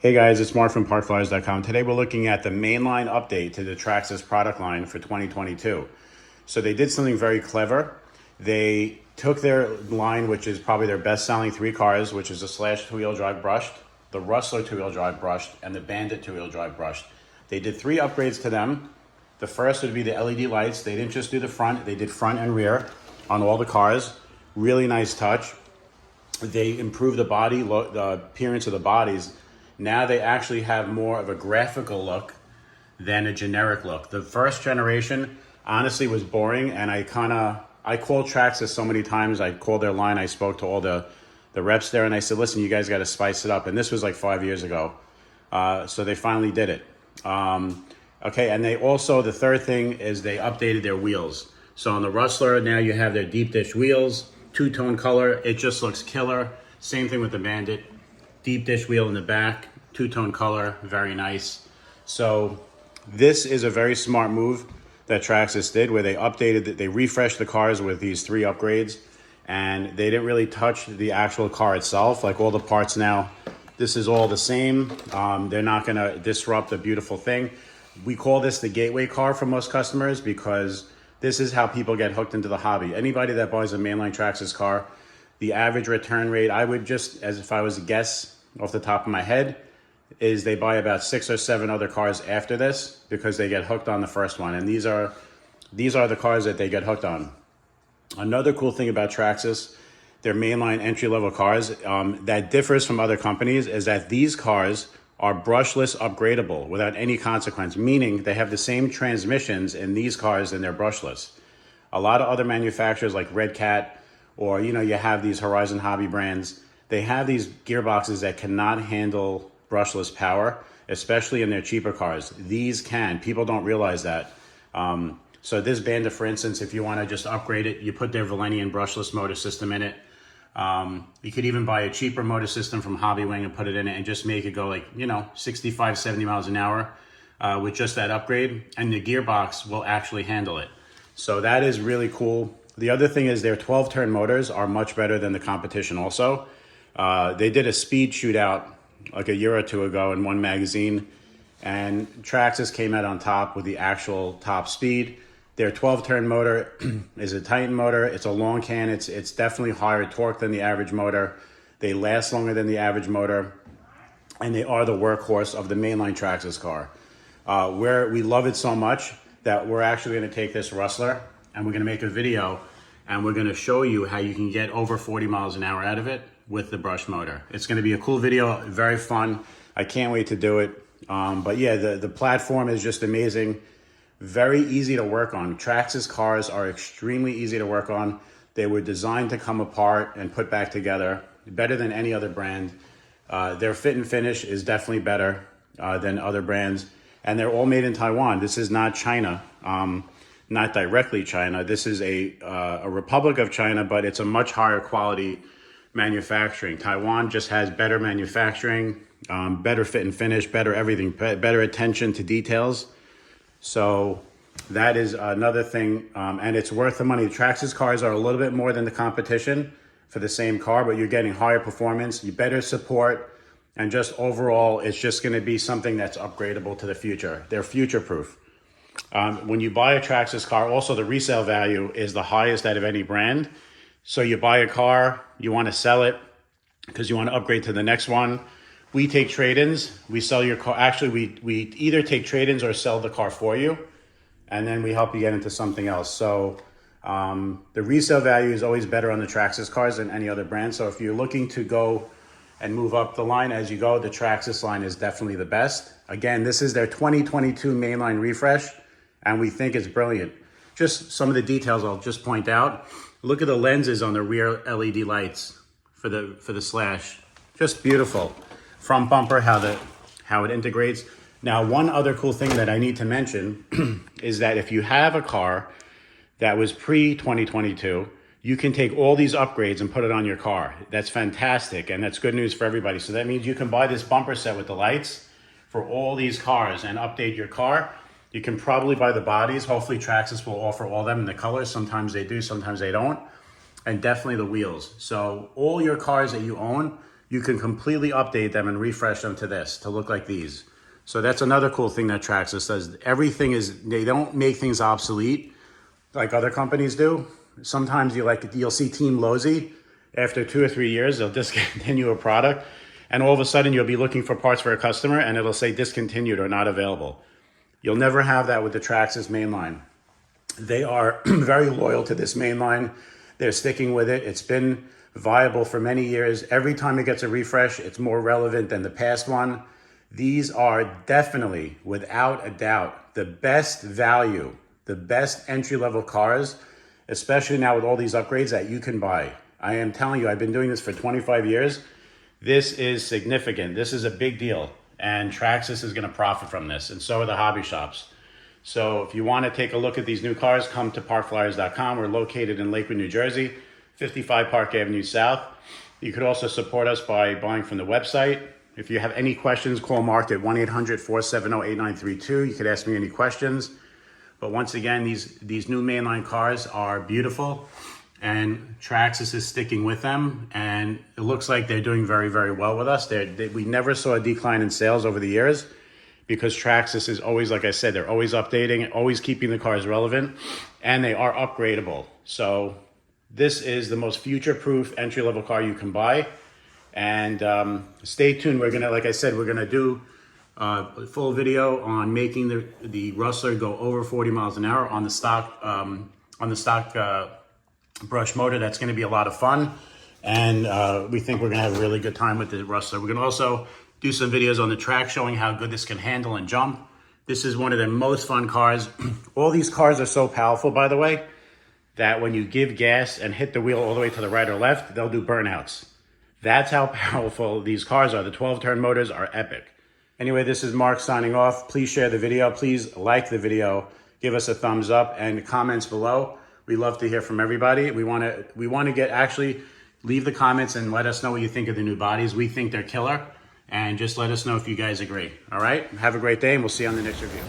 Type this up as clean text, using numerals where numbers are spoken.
Hey guys, it's Mark from parkflyers.com. Today we're looking at the mainline update to the Traxxas product line for 2022. So they did something very clever. They took their line, which is probably their best selling three cars, which is the Slash two-wheel drive brushed, the Rustler two-wheel drive brushed, and the Bandit two-wheel drive brushed. They did three upgrades to them. The first would be the LED lights. They didn't just do the front, they did front and rear on all the cars. Really nice touch. They improved the body, the appearance of the bodies. Now they actually have more of a graphical look than a generic look. The first generation honestly was boring, and I called Traxxas so many times. I called their line, I spoke to all the reps there, and I said, listen, you guys got to spice it up. And this was like 5 years ago. So they finally did it. Okay, and they also, the third thing is they updated their wheels. So on the Rustler, now you have their deep dish wheels, two-tone color. It just looks killer. Same thing with the Bandit. Deep dish wheel in the back, two-tone color, very nice. So this is a very smart move that Traxxas did, where they refreshed the cars with these three upgrades, and they didn't really touch the actual car itself. Like all the parts now, this is all the same. They're not gonna disrupt a beautiful thing. We call this the gateway car for most customers because this is how people get hooked into the hobby. Anybody that buys a mainline Traxxas car, the average return rate, I would just, as if I was a guess off the top of my head, is they buy about 6 or 7 other cars after this because they get hooked on the first one. And these are the cars that they get hooked on. Another cool thing about Traxxas, their mainline entry-level cars, that differs from other companies is that these cars are brushless upgradable without any consequence, meaning they have the same transmissions in these cars and they're brushless. A lot of other manufacturers like Red Cat, or you have these Horizon Hobby brands, they have these gearboxes that cannot handle brushless power, especially in their cheaper cars. These can. People don't realize that. So this Bandit, for instance, if you want to just upgrade it, you put their Valenian brushless motor system in it. You could even buy a cheaper motor system from Hobbywing and put it in it and just make it go like, 65, 70 miles an hour with just that upgrade. And the gearbox will actually handle it. So that is really cool. The other thing is their 12-turn motors are much better than the competition also. They did a speed shootout like a year or two ago in one magazine, and Traxxas came out on top with the actual top speed. Their 12-turn motor is a Titan motor. It's a long can. It's definitely higher torque than the average motor. They last longer than the average motor, and they are the workhorse of the mainline Traxxas car. We love it so much that we're actually going to take this Rustler and we're going to make a video, and we're going to show you how you can get over 40 miles an hour out of it with the brush motor. It's going to be a cool video, very fun. I can't wait to do it. But yeah, the platform is just amazing. Very easy to work on. Traxxas cars are extremely easy to work on. They were designed to come apart and put back together, better than any other brand. Their fit and finish is definitely better than other brands. And they're all made in Taiwan. This is not China, not directly China. This is a Republic of China, but it's a much higher quality manufacturing. Taiwan just has better manufacturing, better fit and finish, better everything, better attention to details. So that is another thing, and it's worth the money. Traxxas cars are a little bit more than the competition for the same car, but you're getting higher performance, you better support, and just overall, it's just going to be something that's upgradable to the future. They're future-proof. When you buy a Traxxas car, also the resale value is the highest out of any brand. So you buy a car, you want to sell it because you want to upgrade to the next one. We take trade-ins. We sell your car. Actually, we either take trade-ins or sell the car for you, and then we help you get into something else. So the resale value is always better on the Traxxas cars than any other brand. So if you're looking to go and move up the line as you go, the Traxxas line is definitely the best. Again, this is their 2022 mainline refresh, and we think it's brilliant. Just some of the details I'll just point out. Look at the lenses on the rear LED lights for the Slash. Just beautiful. Front bumper, how it integrates. Now, one other cool thing that I need to mention is that if you have a car that was pre-2022, you can take all these upgrades and put it on your car. That's fantastic, and that's good news for everybody. So that means you can buy this bumper set with the lights for all these cars and update your car. You can probably buy the bodies. Hopefully Traxxas will offer all of them in the colors. Sometimes they do, sometimes they don't. And definitely the wheels. So all your cars that you own, you can completely update them and refresh them to this, to look like these. So that's another cool thing that Traxxas does. Everything is, they don't make things obsolete like other companies do. Sometimes you'll see Team Lozy, after 2 or 3 years, they'll discontinue a product, and all of a sudden you'll be looking for parts for a customer and it'll say discontinued or not available. You'll never have that with the Traxxas mainline. They are very loyal to this mainline. They're sticking with it. It's been viable for many years. Every time it gets a refresh, it's more relevant than the past one. These are definitely, without a doubt, the best value, the best entry-level cars, especially now with all these upgrades that you can buy. I am telling you, I've been doing this for 25 years. This is significant. This is a big deal. And Traxxas is going to profit from this, and so are the hobby shops. So if you want to take a look at these new cars, come to parkflyers.com. We're located in Lakewood, New Jersey, 55 Park Avenue South. You could also support us by buying from the website. If you have any questions, call Mark at 1-800-470-8932. You could ask me any questions. But once again, these new mainline cars are beautiful, and Traxxas is sticking with them, and it looks like they're doing very, very well with us. We never saw a decline in sales over the years because Traxxas is always, like I said, they're always updating, always keeping the cars relevant, and they are upgradable. So this is the most future-proof entry-level car you can buy. And stay tuned. We're gonna, like I said, we're gonna do a full video on making the Rustler go over 40 miles an hour on the stock brush motor. That's going to be a lot of fun, and we think we're going to have a really good time with the Rustler. We're going to also do some videos on the track showing how good this can handle and jump. This is one of the most fun cars. All these cars are so powerful, by the way, that when you give gas and hit the wheel all the way to the right or left, they'll do burnouts. That's how powerful these cars are. The 12-turn motors are epic. Anyway, this is Mark signing off. Please share the video. Please like the video. Give us a thumbs up and comments below. We love to hear from everybody. We want to actually leave the comments and let us know what you think of the new bodies. We think they're killer, and just let us know if you guys agree. All right? Have a great day, and we'll see you on the next review.